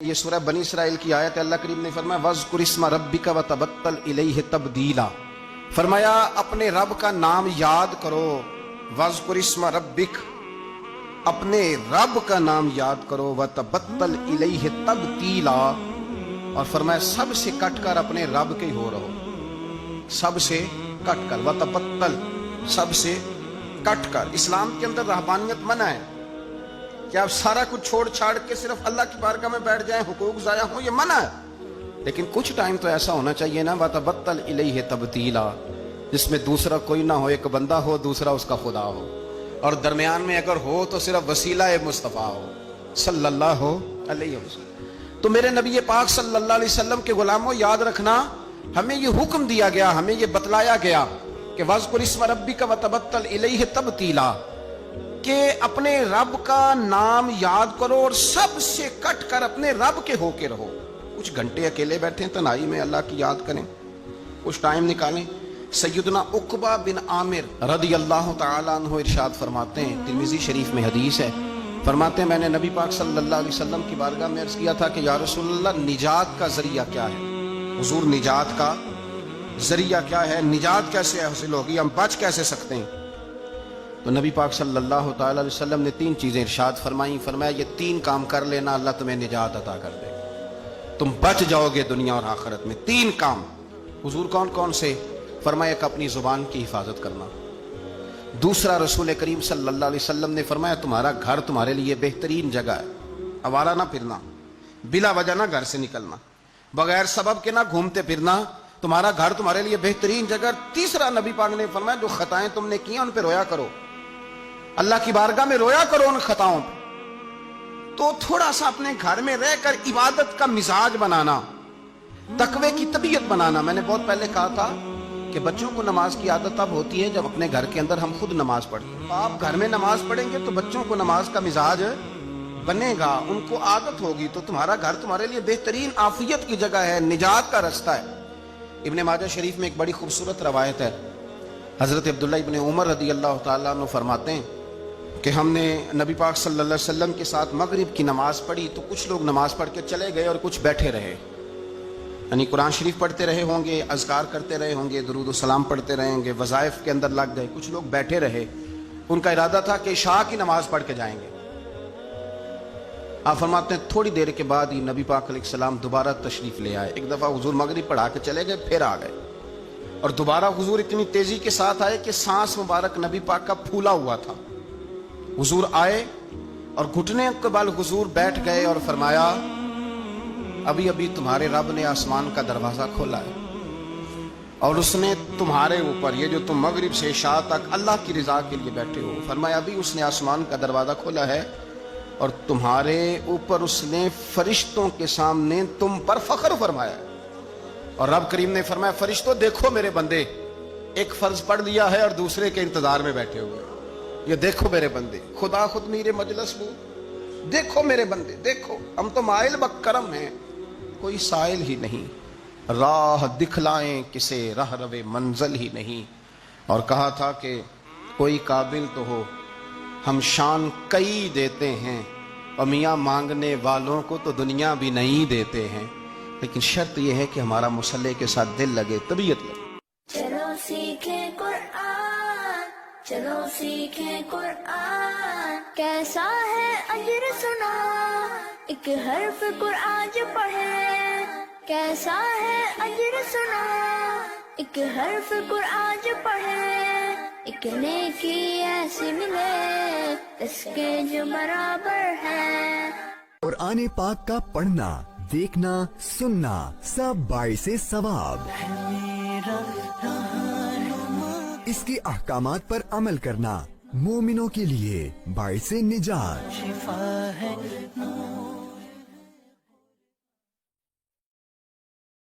یہ سورہ بنی اسرائیل کی آیت ہے۔ اللہ کریم نے فرمایا وَاذْكُرِ اسْمَ رَبِّكَ وَتَبَتَّلْ إِلَيْهِ تَبْدِيلًا، فرمایا اپنے رب کا نام یاد کرو۔ وَاذْكُرِ اسْمَ رَبِّكَ، اپنے رب کا نام یاد کرو۔ وَتَبَتَّلْ إِلَيْهِ تَبْدِيلًا، اور فرمایا سب سے کٹ کر اپنے رب کے ہو رہو، سب سے کٹ کر۔ وَتَبَتَّلْ، سب سے کٹ کر۔ اسلام کے اندر رہبانیت منع ہے کہ آپ سارا کچھ چھوڑ چھاڑ کے صرف اللہ کی بارگاہ میں بیٹھ جائیں، حقوق ضائع ہوں، یہ منع ہے۔ لیکن کچھ ٹائم تو ایسا ہونا چاہیے نا، وَتَبَتَّلْ إِلَيْهِ تَبْتِيلًا، جس میں دوسرا کوئی نہ ہو، ایک بندہ ہو، دوسرا اس کا خدا ہو، اور درمیان میں اگر ہو تو صرف وسیلہ مصطفیٰ ہو صلی اللہ علیہ وسلم۔ تو میرے نبی پاک صلی اللہ علیہ وسلم کے غلاموں، یاد رکھنا، ہمیں یہ حکم دیا گیا، ہمیں یہ بتلایا گیا کہ وَاذْكُرِ اسْمَ رَبِّكَ وَتَبَتَّلْ إِلَيْهِ تَبْتِيلًا، کہ اپنے رب کا نام یاد کرو اور سب سے کٹ کر اپنے رب کے ہو کے رہو۔ کچھ گھنٹے اکیلے بیٹھیں تنہائی میں اللہ کی یاد کریں، کچھ ٹائم نکالیں۔ سیدنا عقبہ بن عامر رضی اللہ تعالیٰ عنہ ارشاد فرماتے ہیں، ترمذی شریف میں حدیث ہے، فرماتے ہیں میں نے نبی پاک صلی اللہ علیہ وسلم کی بارگاہ میں عرض کیا تھا کہ یا رسول اللہ، نجات کا ذریعہ کیا ہے؟ حضور نجات کا ذریعہ کیا ہے؟ نجات کیسے حاصل ہوگی؟ ہم بچ کیسے سکتے ہیں؟ تو نبی پاک صلی اللہ تعالیٰ علیہ وسلم نے 3 چیزیں ارشاد فرمائیں، فرمایا یہ 3 کام کر لینا، اللہ تمہیں نجات عطا کر دے گا، تم بچ جاؤ گے دنیا اور آخرت میں۔ 3 کام۔ حضور کون کون سے؟ فرمایا کہ اپنی زبان کی حفاظت کرنا، دوسرا رسول کریم صلی اللہ علیہ وسلم نے فرمایا تمہارا گھر تمہارے لیے بہترین جگہ ہے، آوارہ نہ پھرنا، بلا وجہ نہ گھر سے نکلنا، بغیر سبب کے نہ گھومتے پھرنا، تمہارا گھر تمہارے لیے بہترین جگہ۔ تیسرا نبی پاک نے فرمایا جو خطائیں تم نے کی ان پہ رویا کرو، اللہ کی بارگاہ میں رویا کرو ان خطاؤں پہ۔ تو تھوڑا سا اپنے گھر میں رہ کر عبادت کا مزاج بنانا، تقوی کی طبیعت بنانا۔ میں نے بہت پہلے کہا تھا کہ بچوں کو نماز کی عادت اب ہوتی ہے جب اپنے گھر کے اندر ہم خود نماز پڑھتے ہیں۔ آپ گھر میں نماز پڑھیں گے تو بچوں کو نماز کا مزاج بنے گا، ان کو عادت ہوگی، تو تمہارا گھر تمہارے لیے بہترین عافیت کی جگہ ہے، نجات کا رستہ ہے۔ ابن ماجہ شریف میں ایک بڑی خوبصورت روایت ہے، حضرت عبداللہ ابن عمر رضی اللہ تعالیٰ عنہ فرماتے ہیں کہ ہم نے نبی پاک صلی اللہ علیہ وسلم کے ساتھ مغرب کی نماز پڑھی تو کچھ لوگ نماز پڑھ کے چلے گئے اور کچھ بیٹھے رہے، یعنی قرآن شریف پڑھتے رہے ہوں گے، اذکار کرتے رہے ہوں گے، درود و سلام پڑھتے رہے ہوں گے، وظائف کے اندر لگ گئے۔ کچھ لوگ بیٹھے رہے، ان کا ارادہ تھا کہ عشاء کی نماز پڑھ کے جائیں گے۔ آپ فرماتے ہیں تھوڑی دیر کے بعد ہی نبی پاک علیہ السلام دوبارہ تشریف لے آئے۔ ایک دفعہ حضور مغرب پڑھا کے چلے گئے، پھر آ گئے، اور دوبارہ حضور اتنی تیزی کے ساتھ آئے کہ سانس مبارک نبی پاک کا پھولا ہوا تھا۔ حضور آئے اور گھٹنے کے بل حضور بیٹھ گئے اور فرمایا ابھی ابھی تمہارے رب نے آسمان کا دروازہ کھولا ہے اور اس نے تمہارے اوپر، یہ جو تم مغرب سے عشاء تک اللہ کی رضا کے لیے بیٹھے ہو، فرمایا ابھی اس نے آسمان کا دروازہ کھولا ہے اور تمہارے اوپر اس نے فرشتوں کے سامنے تم پر فخر فرمایا ہے۔ اور رب کریم نے فرمایا فرشتوں دیکھو میرے بندے، ایک فرض پڑھ لیا ہے اور دوسرے کے انتظار میں بیٹھے ہوئے، یہ دیکھو میرے بندے، خدا خود میرے مجلس بو، دیکھو میرے بندے، دیکھو ہم تو مائل بکرم ہیں، کوئی سائل ہی نہیں، راہ دکھلائیں کسے راہ روے منزل ہی نہیں۔ اور کہا تھا کہ کوئی قابل تو ہو، ہم شان کئی دیتے ہیں، اور میاں مانگنے والوں کو تو دنیا بھی نہیں دیتے ہیں، لیکن شرط یہ ہے کہ ہمارا مصلی کے ساتھ دل لگے، طبیعت لگے۔ چلو سیکھیں قرآن، چلو سیکھیں قرآن، کیسا ہے اجر سنا ایک حرف قرآن جو پڑھے، کیسا ہے اجر سنا ایک حرف قرآن جو پڑھے، ایک نیکی ایسی ملے اس کے جو برابر ہے۔ قرآن پاک کا پڑھنا، دیکھنا، سننا سب باعث ثواب، اس کے احکامات پر عمل کرنا مومنوں کے لیے باعث نجات،